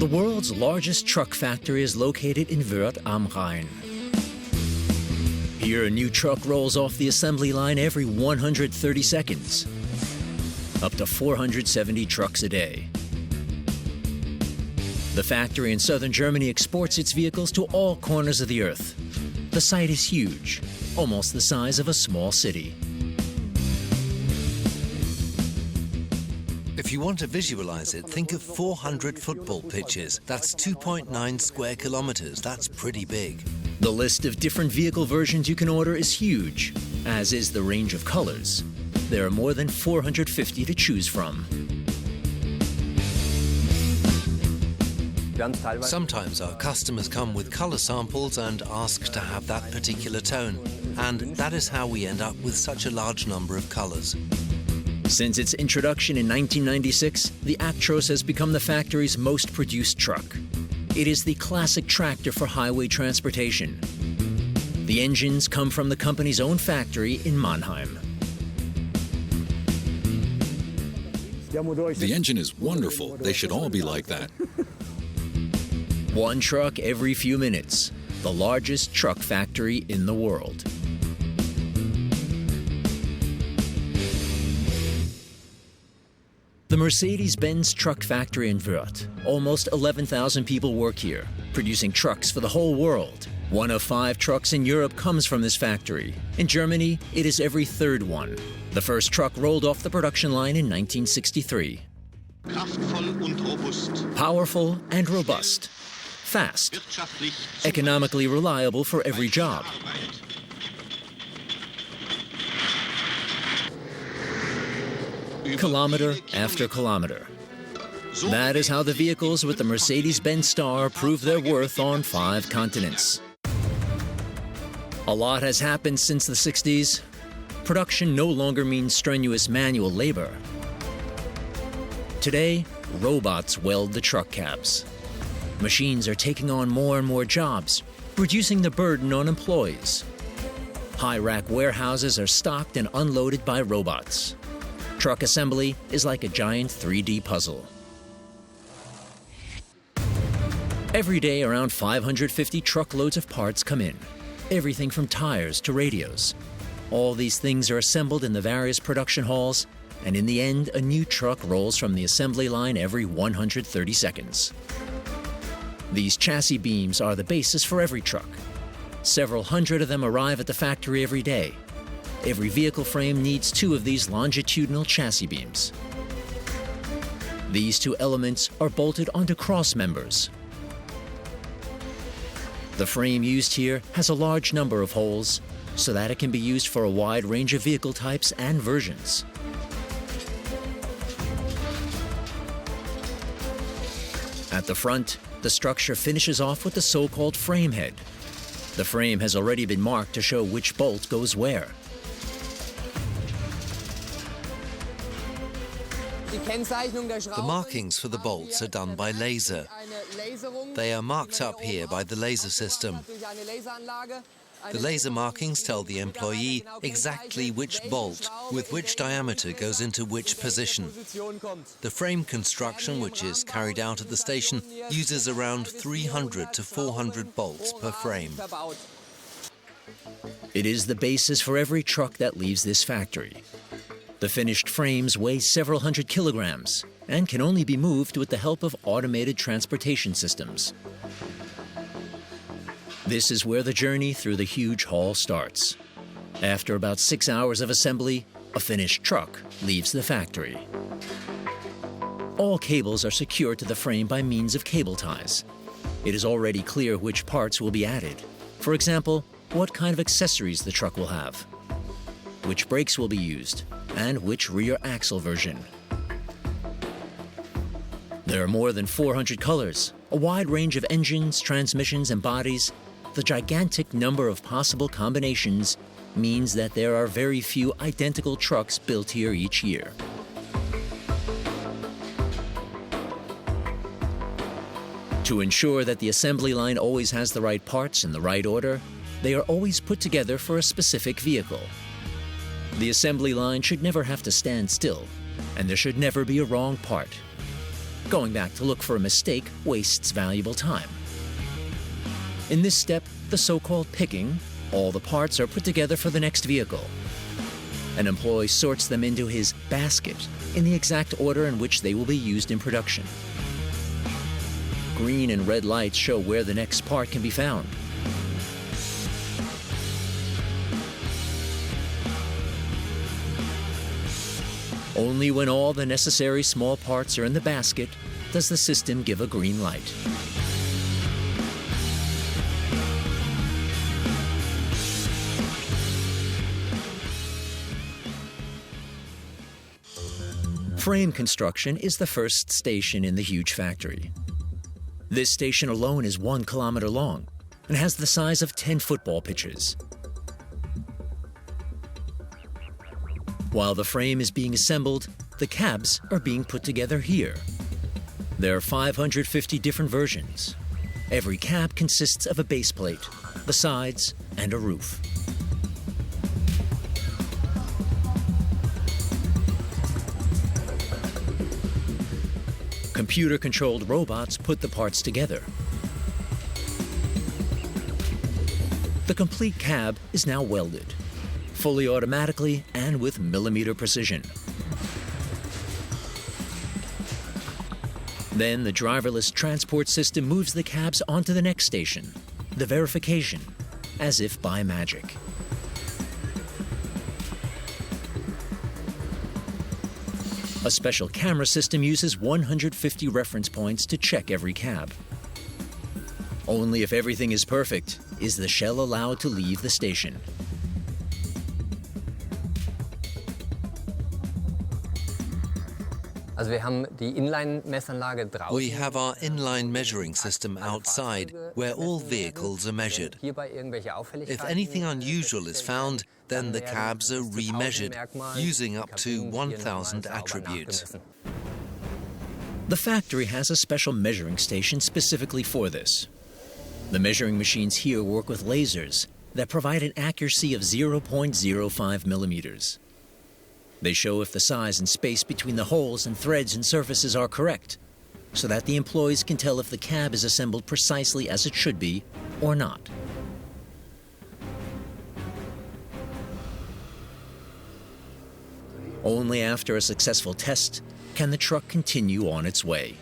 The world's largest truck factory is located in Wörth am Rhein. Here, a new truck rolls off the assembly line every 130 seconds, up to 470 trucks a day. The factory in southern Germany exports its vehicles to all corners of the earth. The site is huge, almost the size of a small city. If you want to visualize it, think of 400 football pitches. That's 2.9 square kilometers. That's pretty big. The list of different vehicle versions you can order is huge, as is the range of colors. There are more than 450 to choose from. Sometimes our customers come with color samples and ask to have that particular tone. And that is how we end up with such a large number of colors. Since its introduction in 1996, the Actros has become the factory's most produced truck. It is the classic tractor for highway transportation. The engines come from the company's own factory in Mannheim. The engine is wonderful. They should all be like that. One truck every few minutes. The largest truck factory in the world. The Mercedes-Benz truck factory in Wörth. Almost 11,000 people work here, producing trucks for the whole world. 1 of 5 trucks in Europe comes from this factory. In Germany, it is every third one. The first truck rolled off the production line in 1963. Powerful and robust. Fast. Economically reliable for every job. Kilometer after kilometer. That is how the vehicles with the Mercedes-Benz star prove their worth on 5 continents. A lot has happened since the 60s. Production no longer means strenuous manual labor. Today, robots weld the truck cabs. Machines are taking on more and more jobs, reducing the burden on employees. High-rack warehouses are stocked and unloaded by robots. Truck assembly is like a giant 3D puzzle. Every day, around 550 truckloads of parts come in. Everything from tires to radios. All these things are assembled in the various production halls, and in the end, a new truck rolls from the assembly line every 130 seconds. These chassis beams are the basis for every truck. Several hundred of them arrive at the factory every day. Every vehicle frame needs 2 of these longitudinal chassis beams. These 2 elements are bolted onto cross members. The frame used here has a large number of holes so that it can be used for a wide range of vehicle types and versions. At the front, the structure finishes off with the so-called frame head. The frame has already been marked to show which bolt goes where. The markings for the bolts are done by laser. They are marked up here by the laser system. The laser markings tell the employee exactly which bolt with which diameter goes into which position. The frame construction, which is carried out at the station, uses around 300 to 400 bolts per frame. It is the basis for every truck that leaves this factory. The finished frames weigh several hundred kilograms and can only be moved with the help of automated transportation systems. This is where the journey through the huge hall starts. After about 6 hours of assembly, a finished truck leaves the factory. All cables are secured to the frame by means of cable ties. It is already clear which parts will be added. For example, what kind of accessories the truck will have, which brakes will be used, and which rear axle version. There are more than 400 colors, a wide range of engines, transmissions, and bodies. The gigantic number of possible combinations means that there are very few identical trucks built here each year. To ensure that the assembly line always has the right parts in the right order, they are always put together for a specific vehicle. The assembly line should never have to stand still, and there should never be a wrong part. Going back to look for a mistake wastes valuable time. In this step, the so-called picking, all the parts are put together for the next vehicle. An employee sorts them into his basket in the exact order in which they will be used in production. Green and red lights show where the next part can be found. Only when all the necessary small parts are in the basket does the system give a green light. Frame construction is the first station in the huge factory. This station alone is 1 kilometer long and has the size of 10 football pitches. While the frame is being assembled, the cabs are being put together here. There are 550 different versions. Every cab consists of a base plate, the sides, and a roof. Computer-controlled robots put the parts together. The complete cab is now welded, fully automatically and with millimeter precision. Then the driverless transport system moves the cabs onto the next station, the verification, as if by magic. A special camera system uses 150 reference points to check every cab. Only if everything is perfect is the shell allowed to leave the station. We have our inline measuring system outside, where all vehicles are measured. If anything unusual is found, then the cabs are re-measured, using up to 1,000 attributes. The factory has a special measuring station specifically for this. The measuring machines here work with lasers that provide an accuracy of 0.05 millimeters. They show if the size and space between the holes and threads and surfaces are correct, so that the employees can tell if the cab is assembled precisely as it should be or not. Only after a successful test can the truck continue on its way.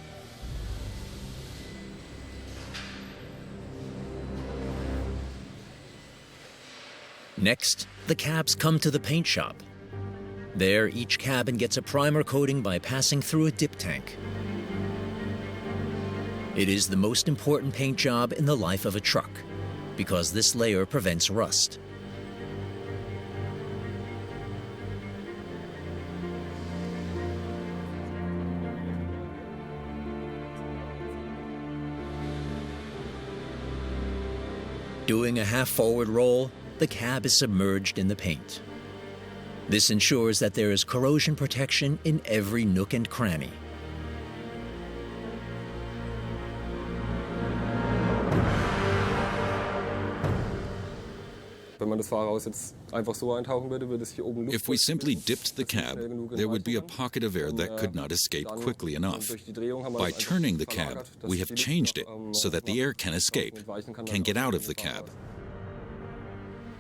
Next, the cabs come to the paint shop. There, each cabin gets a primer coating by passing through a dip tank. It is the most important paint job in the life of a truck, because this layer prevents rust. Doing a half-forward roll, the cab is submerged in the paint. This ensures that there is corrosion protection in every nook and cranny. If we simply dipped the cab, there would be a pocket of air that could not escape quickly enough. By turning the cab, we have changed it so that the air can escape, can get out of the cab.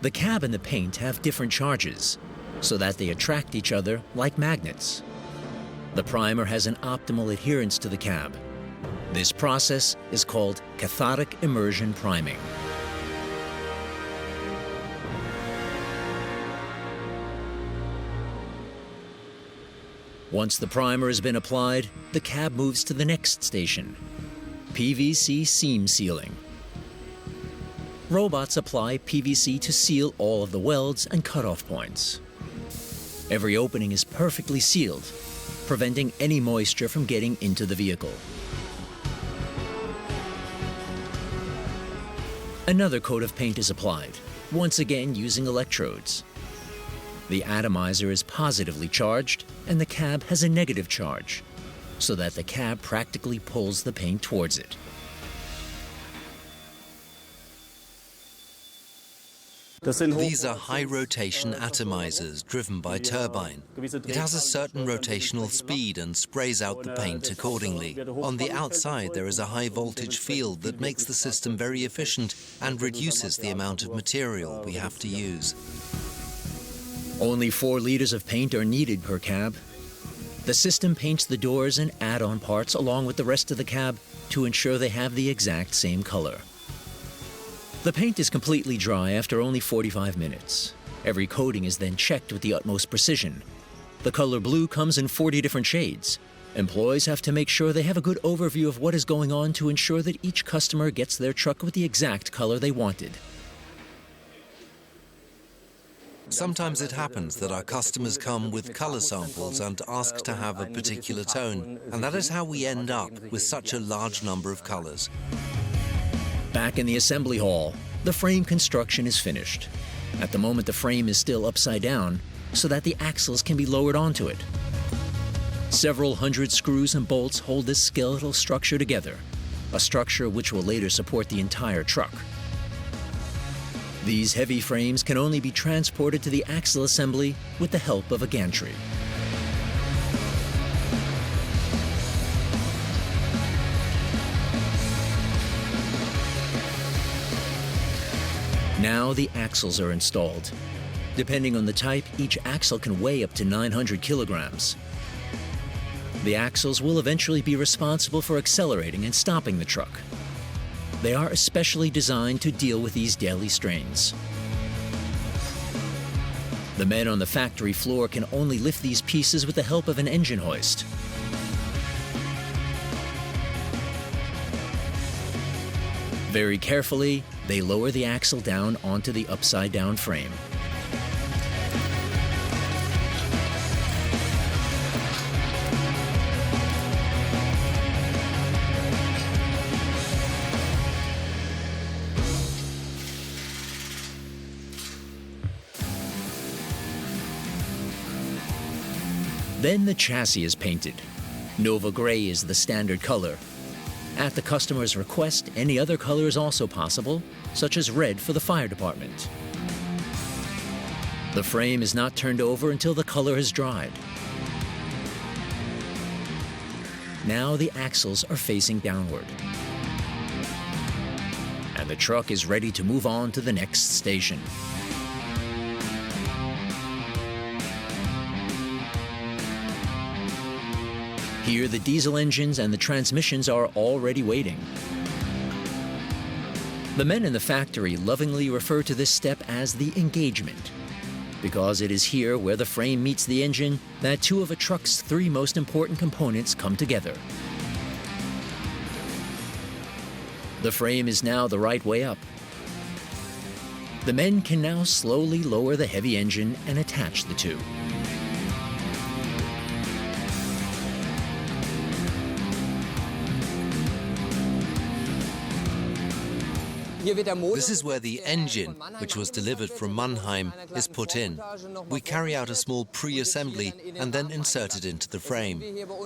The cab and the paint have different charges, so that they attract each other like magnets. The primer has an optimal adherence to the cab. This process is called cathodic immersion priming. Once the primer has been applied, the cab moves to the next station, PVC seam sealing. Robots apply PVC to seal all of the welds and cutoff points. Every opening is perfectly sealed, preventing any moisture from getting into the vehicle. Another coat of paint is applied, once again using electrodes. The atomizer is positively charged and the cab has a negative charge, so that the cab practically pulls the paint towards it. These are high-rotation atomizers driven by turbine. It has a certain rotational speed and sprays out the paint accordingly. On the outside, there is a high-voltage field that makes the system very efficient and reduces the amount of material we have to use. Only 4 liters of paint are needed per cab. The system paints the doors and add-on parts along with the rest of the cab to ensure they have the exact same color. The paint is completely dry after only 45 minutes. Every coating is then checked with the utmost precision. The color blue comes in 40 different shades. Employees have to make sure they have a good overview of what is going on to ensure that each customer gets their truck with the exact color they wanted. Sometimes it happens that our customers come with color samples and ask to have a particular tone, and that is how we end up with such a large number of colors. Back in the assembly hall, the frame construction is finished. At the moment, the frame is still upside down so that the axles can be lowered onto it. Several hundred screws and bolts hold this skeletal structure together, a structure which will later support the entire truck. These heavy frames can only be transported to the axle assembly with the help of a gantry. Now the axles are installed. Depending on the type, each axle can weigh up to 900 kilograms. The axles will eventually be responsible for accelerating and stopping the truck. They are especially designed to deal with these daily strains. The men on the factory floor can only lift these pieces with the help of an engine hoist. Very carefully, they lower the axle down onto the upside-down frame. Then the chassis is painted. Nova Gray is the standard color. At the customer's request, any other color is also possible, such as red for the fire department. The frame is not turned over until the color has dried. Now the axles are facing downward. And the truck is ready to move on to the next station. Here, the diesel engines and the transmissions are already waiting. The men in the factory lovingly refer to this step as the engagement, because it is here where the frame meets the engine that 2 of a truck's 3 most important components come together. The frame is now the right way up. The men can now slowly lower the heavy engine and attach the 2. This is where the engine, which was delivered from Mannheim, is put in. We carry out a small pre-assembly and then insert it into the frame.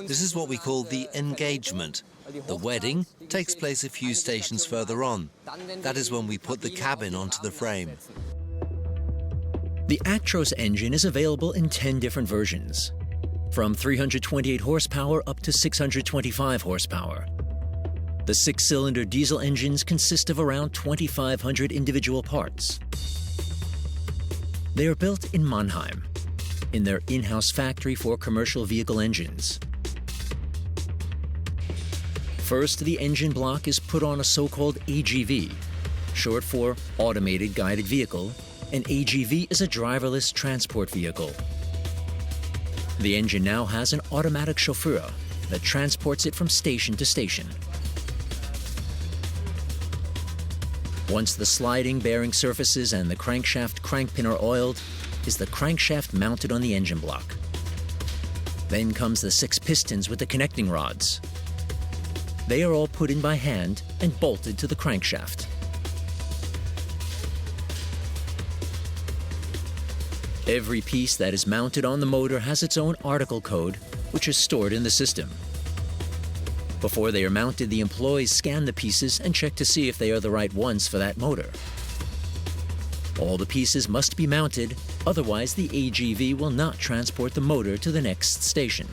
This is what we call the engagement. The wedding takes place a few stations further on. That is when we put the cabin onto the frame. The Actros engine is available in 10 different versions, from 328 horsepower up to 625 horsepower. The 6-cylinder diesel engines consist of around 2,500 individual parts. They are built in Mannheim, in their in-house factory for commercial vehicle engines. First, the engine block is put on a so-called AGV, short for Automated Guided Vehicle. An AGV is a driverless transport vehicle. The engine now has an automatic chauffeur that transports it from station to station. Once the sliding bearing surfaces and the crankshaft crankpin are oiled, is the crankshaft mounted on the engine block. Then comes the 6 pistons with the connecting rods. They are all put in by hand and bolted to the crankshaft. Every piece that is mounted on the motor has its own article code, which is stored in the system. Before they are mounted, the employees scan the pieces and check to see if they are the right ones for that motor. All the pieces must be mounted, otherwise the AGV will not transport the motor to the next station.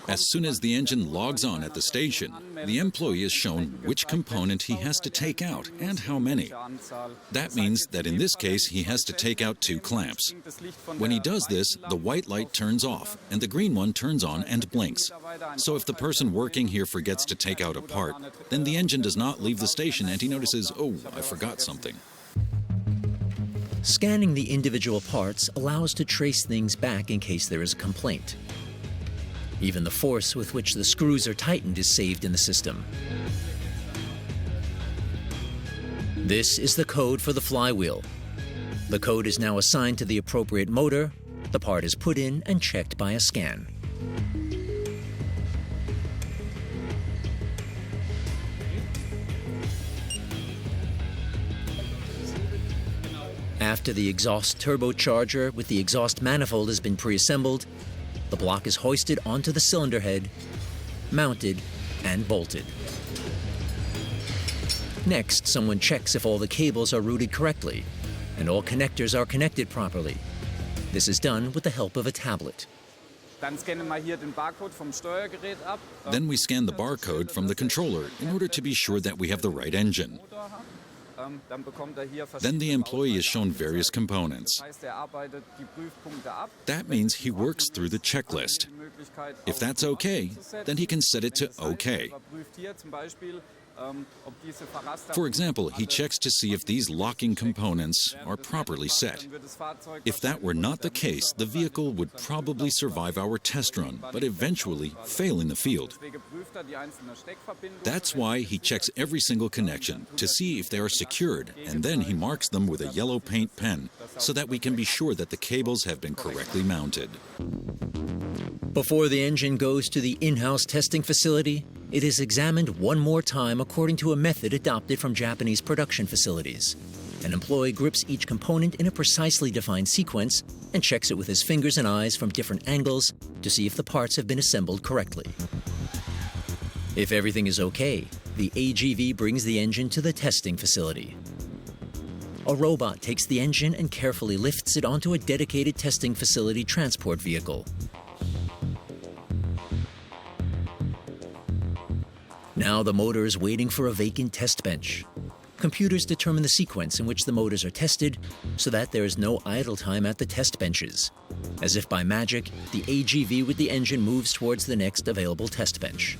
As soon as the engine logs on at the station, the employee is shown which component he has to take out and how many. That means that in this case he has to take out 2 clamps. When he does this, the white light turns off and the green one turns on and blinks. So if the person working here forgets to take out a part, then the engine does not leave the station and he notices, oh, I forgot something. Scanning the individual parts allows to trace things back in case there is a complaint. Even the force with which the screws are tightened is saved in the system. This is the code for the flywheel. The code is now assigned to the appropriate motor, the part is put in and checked by a scan. After the exhaust turbocharger with the exhaust manifold has been pre-assembled, the block is hoisted onto the cylinder head, mounted, and bolted. Next, someone checks if all the cables are routed correctly and all connectors are connected properly. This is done with the help of a tablet. Then we scan the barcode from the controller in order to be sure that we have the right engine. Then the employee is shown various components. That means he works through the checklist. If that's okay, then he can set it to OK. For example, he checks to see if these locking components are properly set. If that were not the case, the vehicle would probably survive our test run, but eventually fail in the field. That's why he checks every single connection to see if they are secured, and then he marks them with a yellow paint pen so that we can be sure that the cables have been correctly mounted. Before the engine goes to the in-house testing facility, it is examined one more time according to a method adopted from Japanese production facilities. An employee grips each component in a precisely defined sequence and checks it with his fingers and eyes from different angles to see if the parts have been assembled correctly. If everything is okay, the AGV brings the engine to the testing facility. A robot takes the engine and carefully lifts it onto a dedicated testing facility transport vehicle. Now the motor is waiting for a vacant test bench. Computers determine the sequence in which the motors are tested so that there is no idle time at the test benches. As if by magic, the AGV with the engine moves towards the next available test bench.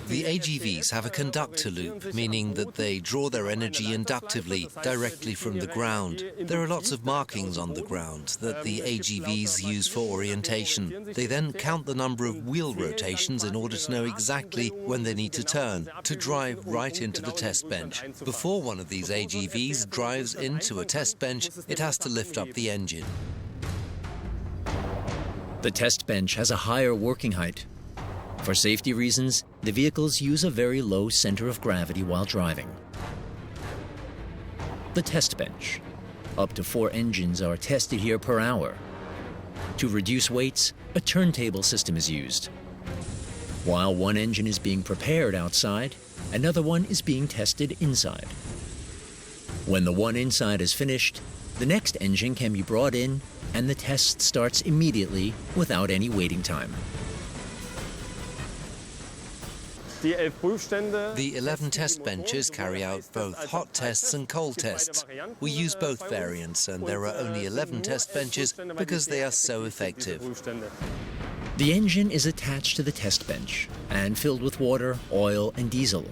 The AGVs have a conductor loop, meaning that they draw their energy inductively, directly from the ground. There are lots of markings on the ground that the AGVs use for orientation. They then count the number of wheel rotations in order to know exactly when they need to turn, to drive right into the test bench. Before one of these AGVs drives into a test bench, it has to lift up the engine. The test bench has a higher working height. For safety reasons, the vehicles use a very low center of gravity while driving. The test bench. Up to 4 engines are tested here per hour. To reduce weights, a turntable system is used. While one engine is being prepared outside, another one is being tested inside. When the one inside is finished, the next engine can be brought in and the test starts immediately without any waiting time. The 11 test benches carry out both hot tests and cold tests. We use both variants, and there are only 11 test benches because they are so effective. The engine is attached to the test bench and filled with water, oil, and diesel.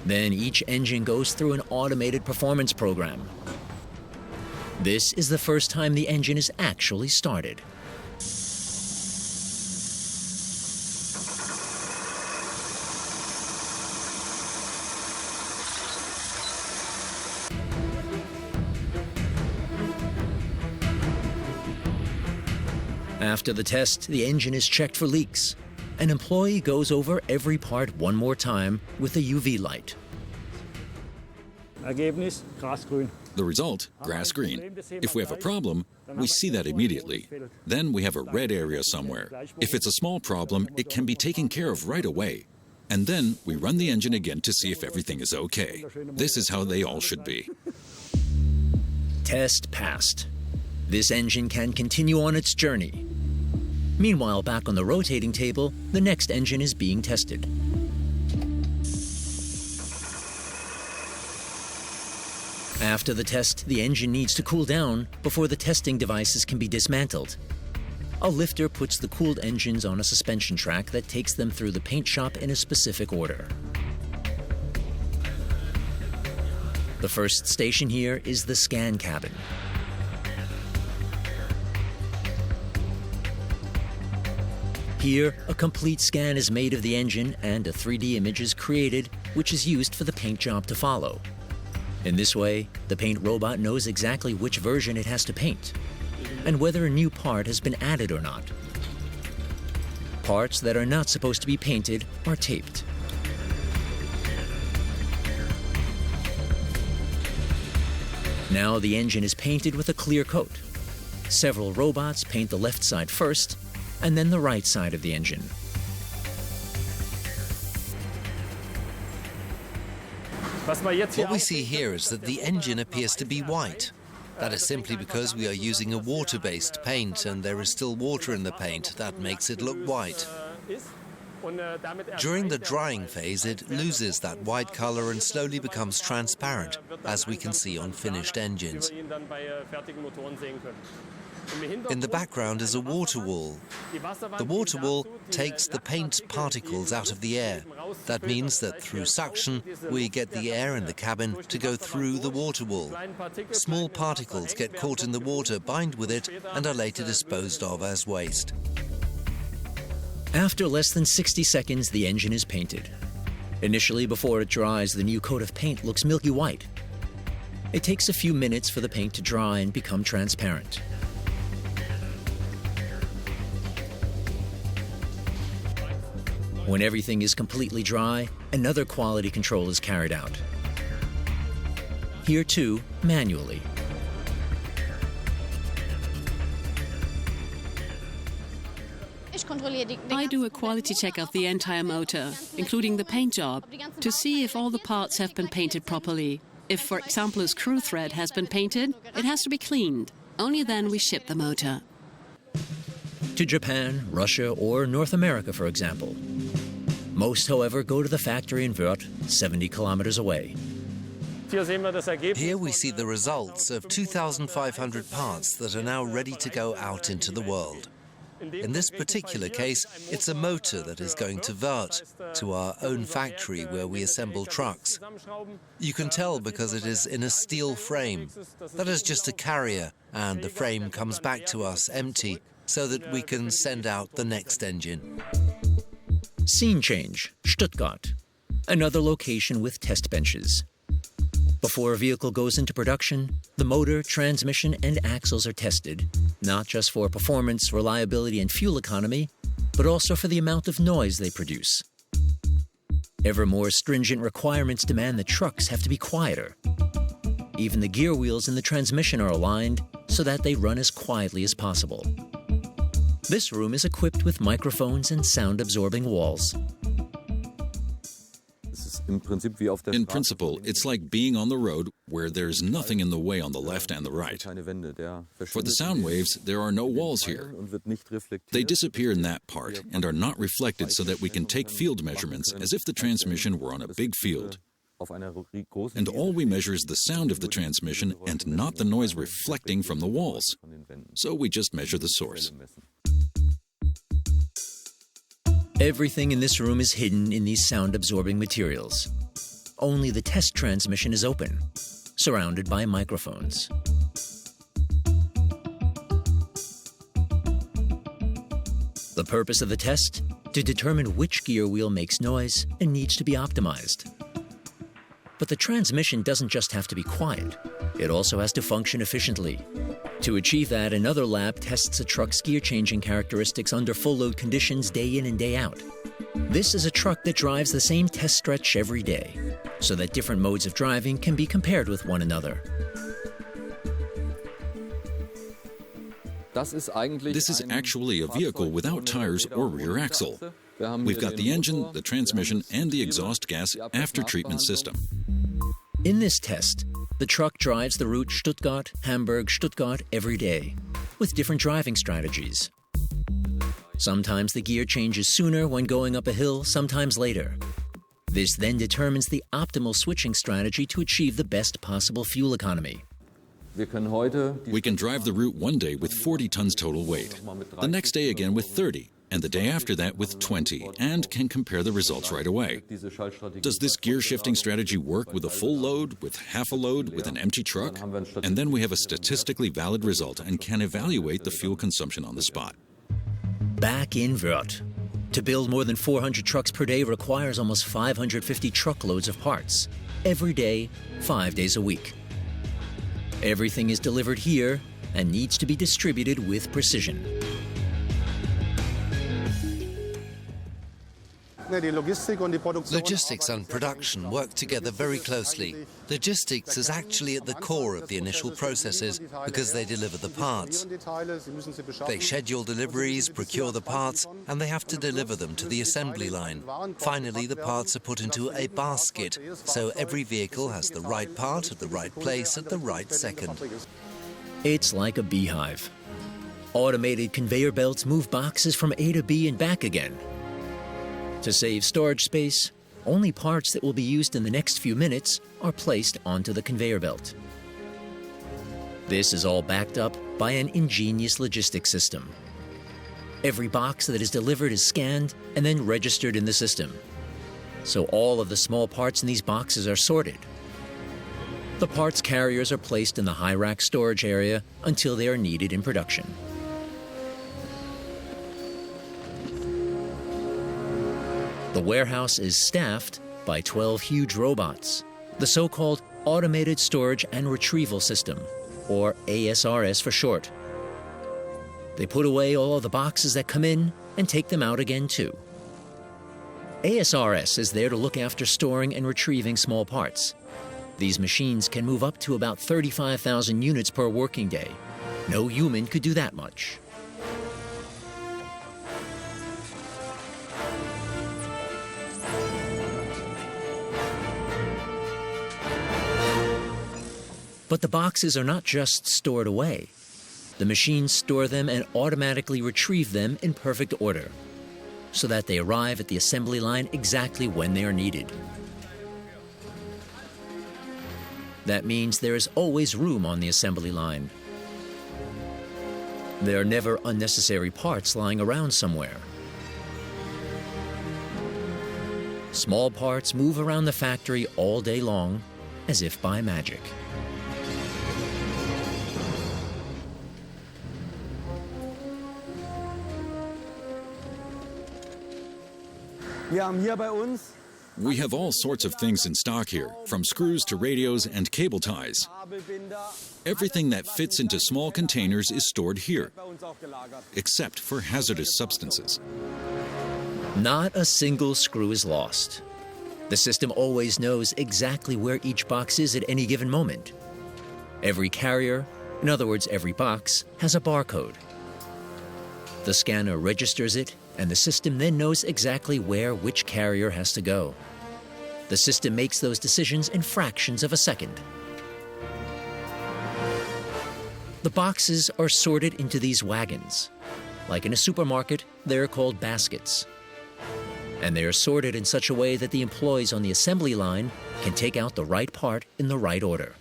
Then each engine goes through an automated performance program. This is the first time the engine is actually started. After the test, the engine is checked for leaks. An employee goes over every part one more time with a UV light. Ergebnis, grasgrün. The result, grass green. If we have a problem, we see that immediately. Then we have a red area somewhere. If it's a small problem, it can be taken care of right away. And then we run the engine again to see if everything is okay. This is how they all should be. Test passed. This engine can continue on its journey. Meanwhile, back on the rotating table, the next engine is being tested. After the test, the engine needs to cool down before the testing devices can be dismantled. A lifter puts the cooled engines on a suspension track that takes them through the paint shop in a specific order. The first station here is the scan cabin. Here, a complete scan is made of the engine and a 3D image is created, which is used for the paint job to follow. In this way, the paint robot knows exactly which version it has to paint, and whether a new part has been added or not. Parts that are not supposed to be painted are taped. Now the engine is painted with a clear coat. Several robots paint the left side first, and then the right side of the engine. What we see here is that the engine appears to be white. That is simply because we are using a water-based paint and there is still water in the paint. That makes it look white. During the drying phase, it loses that white color and slowly becomes transparent, as we can see on finished engines. In the background is a water wall. The water wall takes the paint particles out of the air. That means that through suction, we get the air in the cabin to go through the water wall. Small particles get caught in the water, bind with it, and are later disposed of as waste. After less than 60 seconds, the engine is painted. Initially, before it dries, the new coat of paint looks milky white. It takes a few minutes for the paint to dry and become transparent. When everything is completely dry, another quality control is carried out. Here too, manually. I do a quality check of the entire motor, including the paint job, to see if all the parts have been painted properly. If, for example, a screw thread has been painted, it has to be cleaned. Only then we ship the motor. To Japan, Russia, or North America, for example. Most, however, go to the factory in Wörth, 70 kilometers away. Here we see the results of 2,500 parts that are now ready to go out into the world. In this particular case, it's a motor that is going to Wörth, to our own factory where we assemble trucks. You can tell because it is in a steel frame. That is just a carrier, and the frame comes back to us empty, so that we can send out the next engine. Scene change, Stuttgart. Another location with test benches. Before a vehicle goes into production, the motor, transmission, and axles are tested, not just for performance, reliability, and fuel economy, but also for the amount of noise they produce. Ever more stringent requirements demand that trucks have to be quieter. Even the gear wheels in the transmission are aligned so that they run as quietly as possible. This room is equipped with microphones and sound-absorbing walls. In principle, it's like being on the road where there's nothing in the way on the left and the right. For the sound waves, there are no walls here. They disappear in that part and are not reflected so that we can take field measurements as if the transmission were on a big field. And all we measure is the sound of the transmission and not the noise reflecting from the walls. So we just measure the source. Everything in this room is hidden in these sound-absorbing materials. Only the test transmission is open, surrounded by microphones. The purpose of the test? To determine which gear wheel makes noise and needs to be optimized. But the transmission doesn't just have to be quiet, it also has to function efficiently. To achieve that, another lab tests a truck's gear-changing characteristics under full-load conditions day in and day out. This is a truck that drives the same test stretch every day, so that different modes of driving can be compared with one another. This is actually a vehicle without tires or rear axle. We've got the engine, the transmission, and the exhaust gas after-treatment system. In this test, the truck drives the route Stuttgart, Hamburg, Stuttgart every day, with different driving strategies. Sometimes the gear changes sooner when going up a hill, sometimes later. This then determines the optimal switching strategy to achieve the best possible fuel economy. We can drive the route one day with 40 tons total weight, the next day again with 30, and the day after that with 20, and can compare the results right away. Does this gear shifting strategy work with a full load, with half a load, with an empty truck? And then we have a statistically valid result and can evaluate the fuel consumption on the spot. Back in Wörth. To build more than 400 trucks per day requires almost 550 truckloads of parts, every day, 5 days a week. Everything is delivered here and needs to be distributed with precision. Logistics and production work together very closely. Logistics is actually at the core of the initial processes because they deliver the parts. They schedule deliveries, procure the parts, and they have to deliver them to the assembly line. Finally, the parts are put into a basket, so every vehicle has the right part at the right place at the right second. It's like a beehive. Automated conveyor belts move boxes from A to B and back again. To save storage space, only parts that will be used in the next few minutes are placed onto the conveyor belt. This is all backed up by an ingenious logistics system. Every box that is delivered is scanned and then registered in the system. So all of the small parts in these boxes are sorted. The parts carriers are placed in the high rack storage area until they are needed in production. The warehouse is staffed by 12 huge robots, the so-called Automated Storage and Retrieval System, or ASRS for short. They put away all of the boxes that come in and take them out again too. ASRS is there to look after storing and retrieving small parts. These machines can move up to about 35,000 units per working day. No human could do that much. But the boxes are not just stored away. The machines store them and automatically retrieve them in perfect order, so that they arrive at the assembly line exactly when they are needed. That means there is always room on the assembly line. There are never unnecessary parts lying around somewhere. Small parts move around the factory all day long, as if by magic. We have all sorts of things in stock here, from screws to radios and cable ties. Everything that fits into small containers is stored here, except for hazardous substances. Not a single screw is lost. The system always knows exactly where each box is at any given moment. Every carrier, in other words, every box, has a barcode. The scanner registers it, and the system then knows exactly where which carrier has to go. The system makes those decisions in fractions of a second. The boxes are sorted into these wagons. Like in a supermarket, they are called baskets. And they are sorted in such a way that the employees on the assembly line can take out the right part in the right order.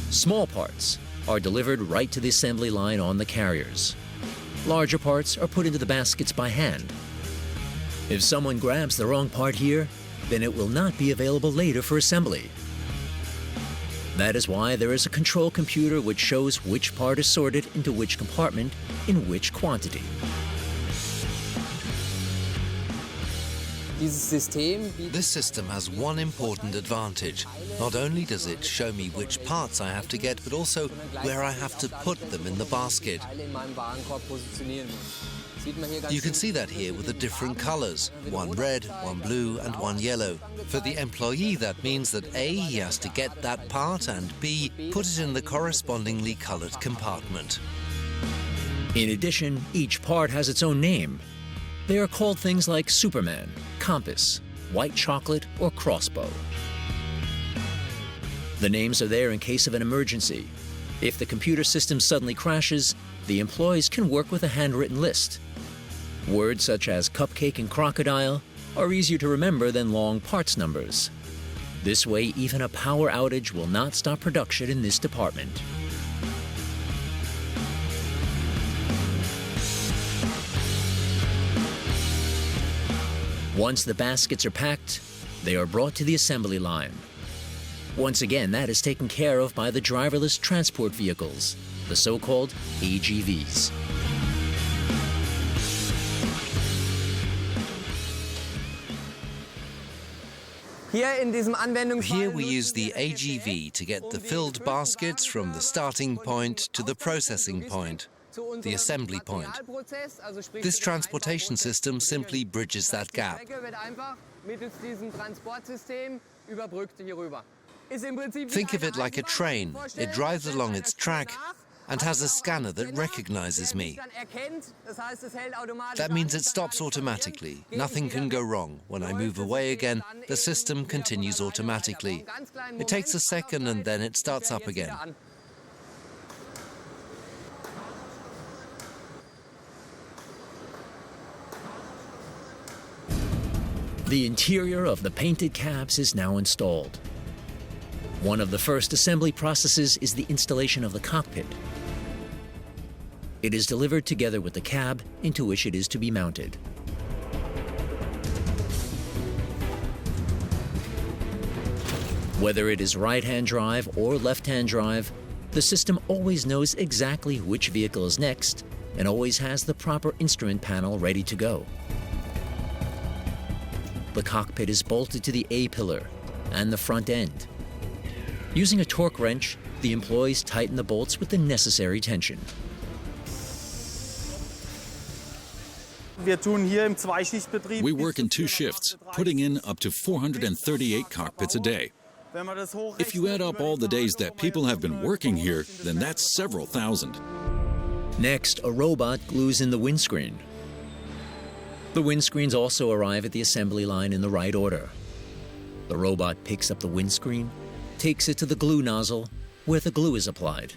Small parts are delivered right to the assembly line on the carriers. Larger parts are put into the baskets by hand. If someone grabs the wrong part here, then it will not be available later for assembly. That is why there is a control computer which shows which part is sorted into which compartment in which quantity. This system has one important advantage. Not only does it show me which parts I have to get, but also where I have to put them in the basket. You can see that here with the different colors, one red, one blue and one yellow. For the employee, that means that A, he has to get that part, and B, put it in the correspondingly colored compartment. In addition, each part has its own name. They are called things like Superman, compass, white chocolate, or crossbow. The names are there in case of an emergency. If the computer system suddenly crashes, the employees can work with a handwritten list. Words such as cupcake and crocodile are easier to remember than long parts numbers. This way, even a power outage will not stop production in this department. Once the baskets are packed, they are brought to the assembly line. Once again, that is taken care of by the driverless transport vehicles, the so-called AGVs. Here we use the AGV to get the filled baskets from the starting point to the processing point, the assembly point. This transportation system simply bridges that gap. Think of it like a train. It drives along its track and has a scanner that recognizes me. That means it stops automatically. Nothing can go wrong. When I move away again, the system continues automatically. It takes a second and then it starts up again. The interior of the painted cabs is now installed. One of the first assembly processes is the installation of the cockpit. It is delivered together with the cab into which it is to be mounted. Whether it is right-hand drive or left-hand drive, the system always knows exactly which vehicle is next and always has the proper instrument panel ready to go. The cockpit is bolted to the A-pillar and the front end. Using a torque wrench, the employees tighten the bolts with the necessary tension. We work in 2 shifts, putting in up to 438 cockpits a day. If you add up all the days that people have been working here, then that's several thousand. Next, a robot glues in the windscreen. The windscreens also arrive at the assembly line in the right order. The robot picks up the windscreen, takes it to the glue nozzle, where the glue is applied.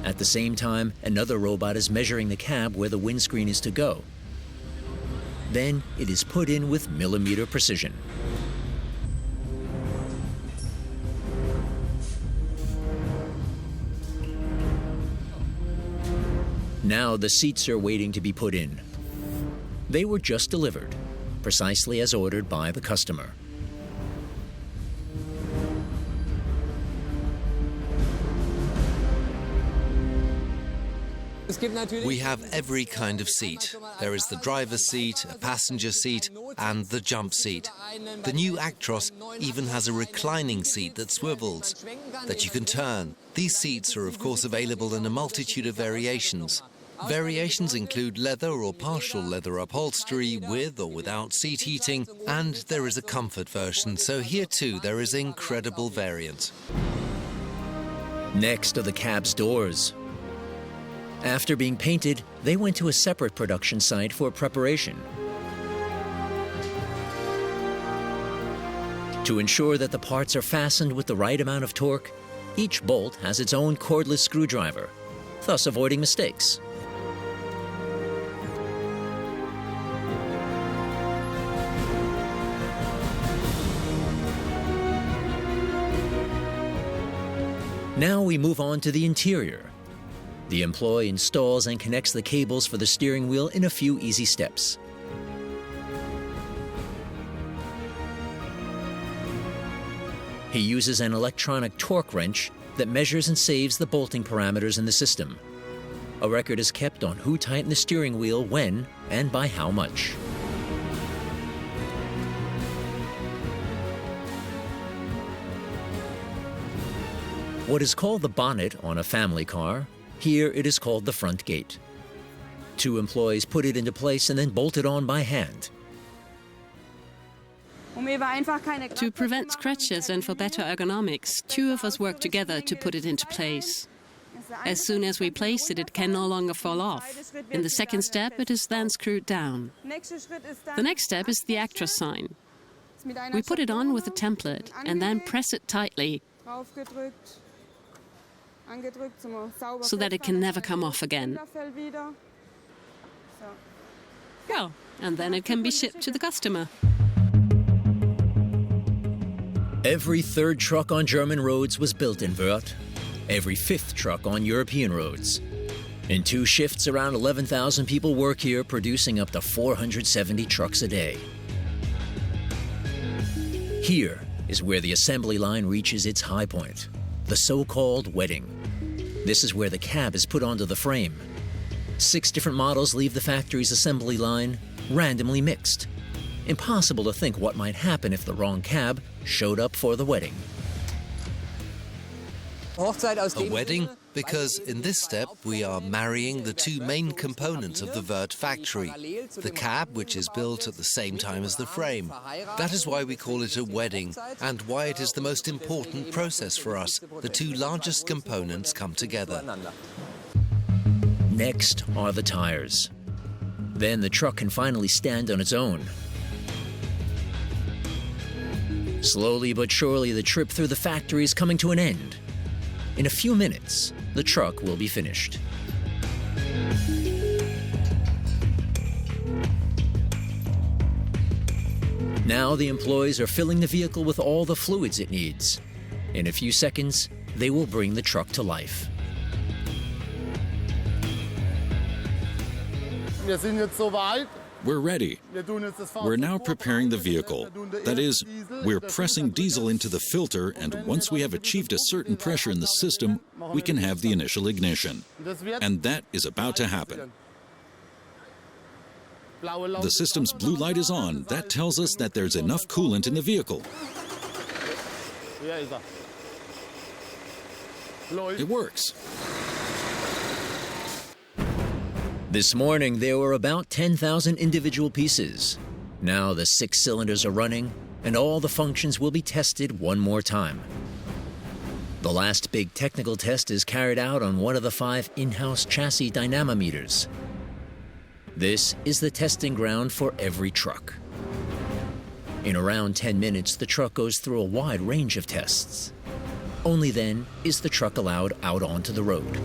At the same time, another robot is measuring the cab where the windscreen is to go. Then it is put in with millimeter precision. Now the seats are waiting to be put in. They were just delivered, precisely as ordered by the customer. We have every kind of seat. There is the driver's seat, a passenger seat, and the jump seat. The new Actros even has a reclining seat that swivels, that you can turn. These seats are of course available in a multitude of variations. Variations include leather or partial leather upholstery with or without seat heating, and there is a comfort version, so here too there is incredible variance. Next are the cab's doors. After being painted, they went to a separate production site for preparation. To ensure that the parts are fastened with the right amount of torque, each bolt has its own cordless screwdriver, thus avoiding mistakes. Now we move on to the interior. The employee installs and connects the cables for the steering wheel in a few easy steps. He uses an electronic torque wrench that measures and saves the bolting parameters in the system. A record is kept on who tightened the steering wheel when and by how much. What is called the bonnet on a family car, here it is called the front gate. 2 employees put it into place and then bolt it on by hand. To prevent scratches and for better ergonomics, 2 of us work together to put it into place. As soon as we place it, it can no longer fall off. In the second step, it is then screwed down. The next step is the Actros sign. We put it on with a template and then press it tightly so that it can never come off again. Yeah, and then it can be shipped to the customer. Every 3rd truck on German roads was built in Wörth. Every 5th truck on European roads. In 2 shifts, around 11,000 people work here, producing up to 470 trucks a day. Here is where the assembly line reaches its high point, the so-called wedding. This is where the cab is put onto the frame. 6 different models leave the factory's assembly line, randomly mixed. Impossible to think what might happen if the wrong cab showed up for the wedding. A wedding? Because in this step we are marrying the 2 main components of the Wörth factory. The cab, which is built at the same time as the frame. That is why we call it a wedding, and why it is the most important process for us. The 2 largest components come together. Next are the tires. Then the truck can finally stand on its own. Slowly but surely, the trip through the factory is coming to an end. In a few minutes, the truck will be finished. Now the employees are filling the vehicle with all the fluids it needs. In a few seconds, they will bring the truck to life. We're ready. We're now preparing the vehicle. That is, we're pressing diesel into the filter, and once we have achieved a certain pressure in the system, we can have the initial ignition. And that is about to happen. The system's blue light is on. That tells us that there's enough coolant in the vehicle. It works. This morning, there were about 10,000 individual pieces. Now the 6 cylinders are running, and all the functions will be tested one more time. The last big technical test is carried out on one of the 5 in-house chassis dynamometers. This is the testing ground for every truck. In around 10 minutes, the truck goes through a wide range of tests. Only then is the truck allowed out onto the road.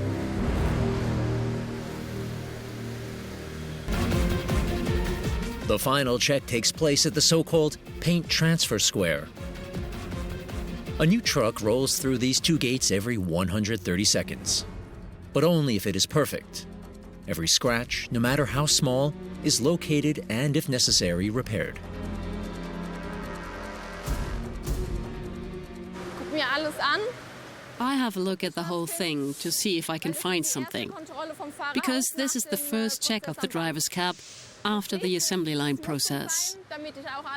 The final check takes place at the so-called paint transfer square. A new truck rolls through these 2 gates every 130 seconds, but only if it is perfect. Every scratch, no matter how small, is located and, if necessary, repaired. I have a look at the whole thing to see if I can find something, because this is the first check of the driver's cab after the assembly line process.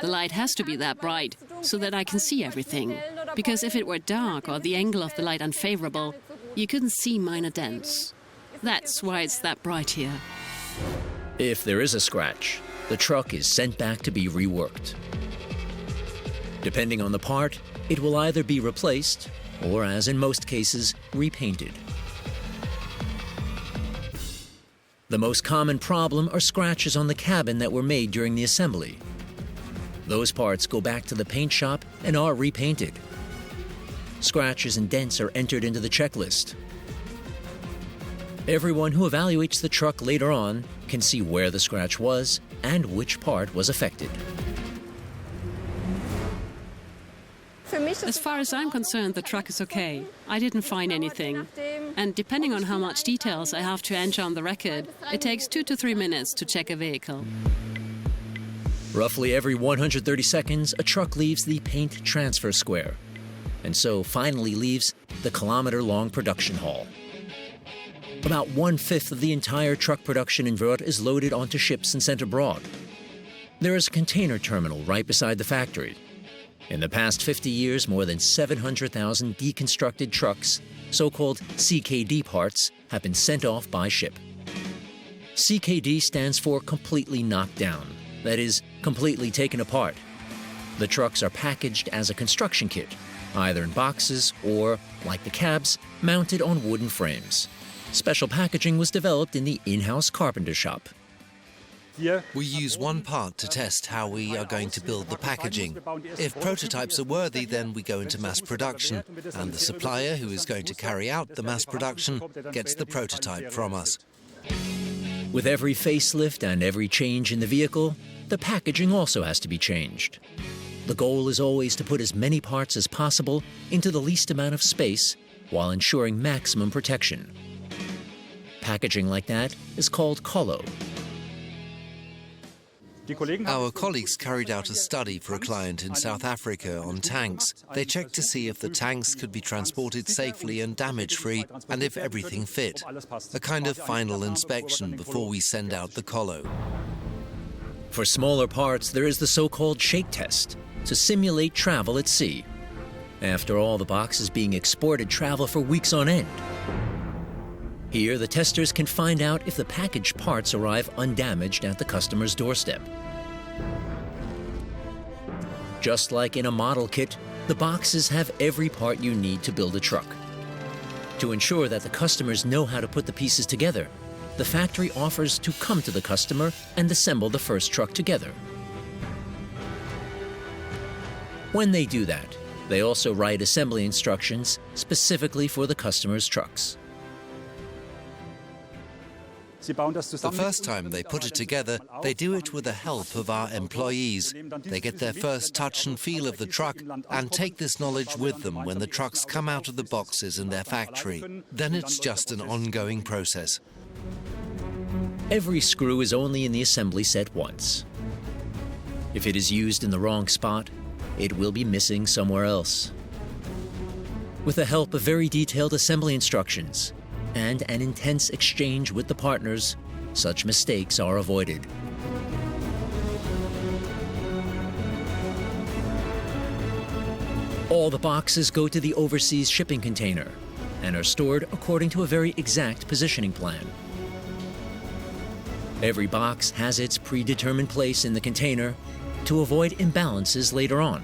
The light has to be that bright so that I can see everything, because if it were dark or the angle of the light unfavorable, you couldn't see minor dents. That's why it's that bright here. If there is a scratch, the truck is sent back to be reworked. Depending on the part, it will either be replaced or, as in most cases, repainted. The most common problem are scratches on the cabin that were made during the assembly. Those parts go back to the paint shop and are repainted. Scratches and dents are entered into the checklist. Everyone who evaluates the truck later on can see where the scratch was and which part was affected. As far as I'm concerned, the truck is okay. I didn't find anything. And depending on how much details I have to enter on the record, it takes 2 to 3 minutes to check a vehicle. Roughly every 130 seconds, a truck leaves the paint transfer square, and so finally leaves the kilometer-long production hall. About 1/5 of the entire truck production in Wörth is loaded onto ships and sent abroad. There is a container terminal right beside the factory. In the past 50 years, more than 700,000 deconstructed trucks, so-called CKD parts, have been sent off by ship. CKD stands for completely knocked down, that is, completely taken apart. The trucks are packaged as a construction kit, either in boxes or, like the cabs, mounted on wooden frames. Special packaging was developed in the in-house carpenter shop. We use one part to test how we are going to build the packaging. If prototypes are worthy, then we go into mass production, and the supplier who is going to carry out the mass production gets the prototype from us. With every facelift and every change in the vehicle, the packaging also has to be changed. The goal is always to put as many parts as possible into the least amount of space while ensuring maximum protection. Packaging like that is called colo. Our colleagues carried out a study for a client in South Africa on tanks. They checked to see if the tanks could be transported safely and damage-free, and if everything fit. A kind of final inspection before we send out the colo. For smaller parts, there is the so-called shake test, to simulate travel at sea. After all, the boxes being exported travel for weeks on end. Here, the testers can find out if the packaged parts arrive undamaged at the customer's doorstep. Just like in a model kit, the boxes have every part you need to build a truck. To ensure that the customers know how to put the pieces together, the factory offers to come to the customer and assemble the first truck together. When they do that, they also write assembly instructions specifically for the customer's trucks. The first time they put it together, they do it with the help of our employees. They get their first touch and feel of the truck and take this knowledge with them when the trucks come out of the boxes in their factory. Then it's just an ongoing process. Every screw is only in the assembly set once. If it is used in the wrong spot, it will be missing somewhere else. With the help of very detailed assembly instructions and an intense exchange with the partners, such mistakes are avoided. All the boxes go to the overseas shipping container and are stored according to a very exact positioning plan. Every box has its predetermined place in the container to avoid imbalances later on.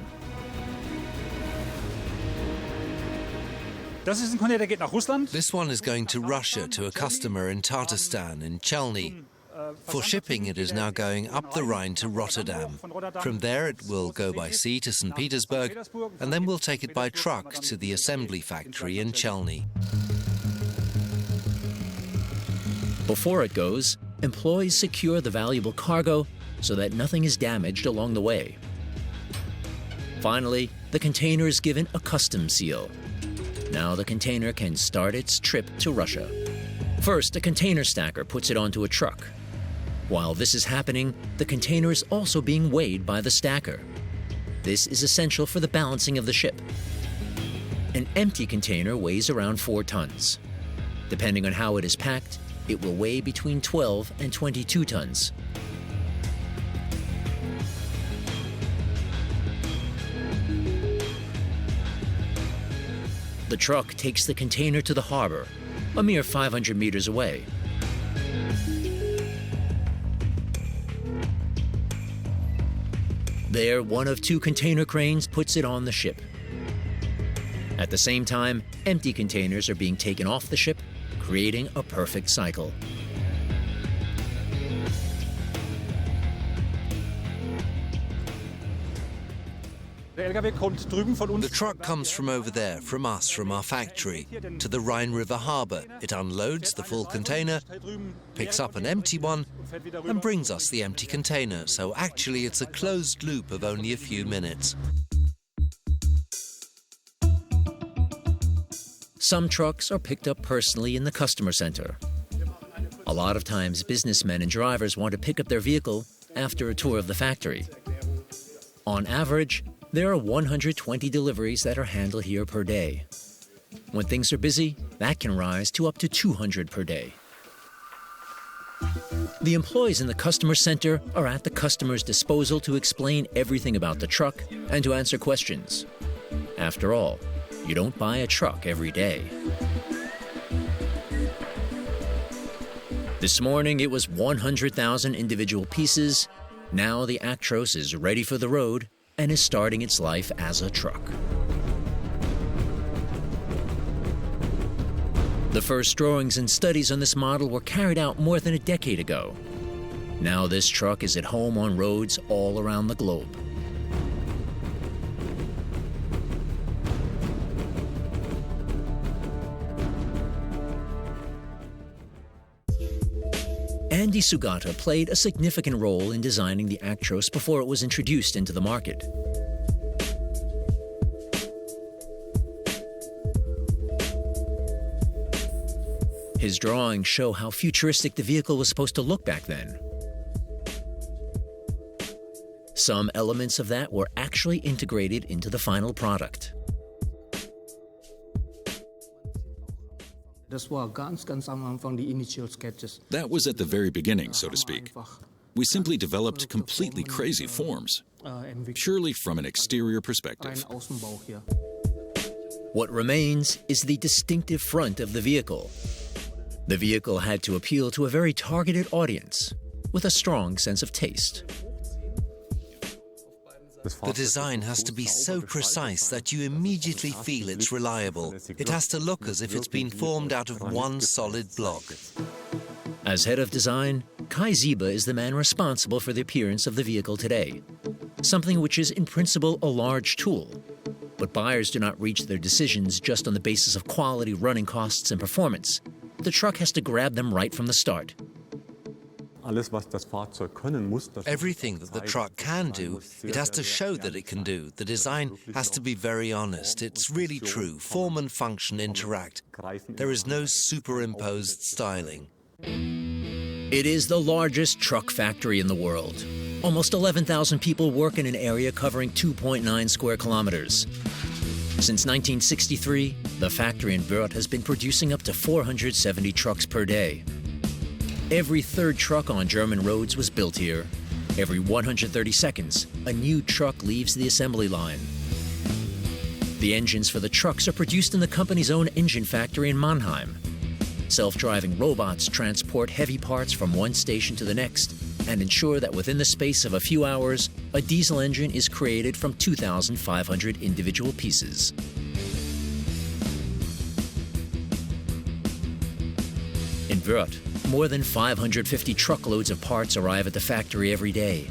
This one is going to Russia to a customer in Tatarstan, in Chelny. For shipping, it is now going up the Rhine to Rotterdam. From there, it will go by sea to St. Petersburg, and then we'll take it by truck to the assembly factory in Chelny. Before it goes, employees secure the valuable cargo so that nothing is damaged along the way. Finally, the container is given a customs seal. Now the container can start its trip to Russia. First, a container stacker puts it onto a truck. While this is happening, the container is also being weighed by the stacker. This is essential for the balancing of the ship. An empty container weighs around 4 tons. Depending on how it is packed, it will weigh between 12 and 22 tons. The truck takes the container to the harbor, a mere 500 meters away. There, one of 2 container cranes puts it on the ship. At the same time, empty containers are being taken off the ship, creating a perfect cycle. The truck comes from over there, from us, from our factory, to the Rhine River harbour. It unloads the full container, picks up an empty one, and brings us the empty container. So actually it's a closed loop of only a few minutes. Some trucks are picked up personally in the customer center. A lot of times, businessmen and drivers want to pick up their vehicle after a tour of the factory. On average, there are 120 deliveries that are handled here per day. When things are busy, that can rise to up to 200 per day. The employees in the customer center are at the customer's disposal to explain everything about the truck and to answer questions. After all, you don't buy a truck every day. This morning it was 100,000 individual pieces. Now the Actros is ready for the road and is starting its life as a truck. The first drawings and studies on this model were carried out more than a decade ago. Now this truck is at home on roads all around the globe. Andy Sugata played a significant role in designing the Actros before it was introduced into the market. His drawings show how futuristic the vehicle was supposed to look back then. Some elements of that were actually integrated into the final product. That was at the very beginning, so to speak. We simply developed completely crazy forms, purely from an exterior perspective. What remains is the distinctive front of the vehicle. The vehicle had to appeal to a very targeted audience with a strong sense of taste. The design has to be so precise that you immediately feel it's reliable. It has to look as if it's been formed out of one solid block. As head of design, Kai ZIEBER is the man responsible for the appearance of the vehicle today, something which is in principle a large tool. But buyers do not reach their decisions just on the basis of quality, running costs, and performance. The truck has to grab them right from the start. Everything that the truck can do, it has to show that it can do. The design has to be very honest. It's really true. Form and function interact. There is no superimposed styling. It is the largest truck factory in the world. Almost 11,000 people work in an area covering 2.9 square kilometers. Since 1963, the factory in Wörth has been producing up to 470 trucks per day. Every third truck on German roads was built here. Every 130 seconds, a new truck leaves the assembly line. The engines for the trucks are produced in the company's own engine factory in Mannheim. Self-driving robots transport heavy parts from one station to the next and ensure that within the space of a few hours, a diesel engine is created from 2,500 individual pieces. In Wörth, more than 550 truckloads of parts arrive at the factory every day,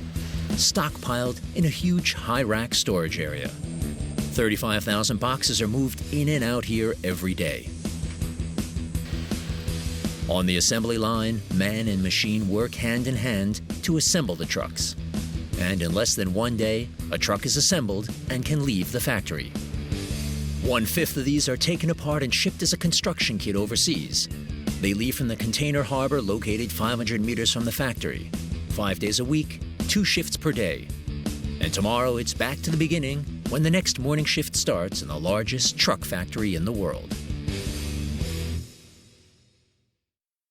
stockpiled in a huge high-rack storage area. 35,000 boxes are moved in and out here every day. On the assembly line, man and machine work hand in hand to assemble the trucks. And in less than one day, a truck is assembled and can leave the factory. 1/5 of these are taken apart and shipped as a construction kit overseas. They leave from the container harbor located 500 meters from the factory. 5 days a week, 2 shifts per day. And tomorrow it's back to the beginning when the next morning shift starts in the largest truck factory in the world.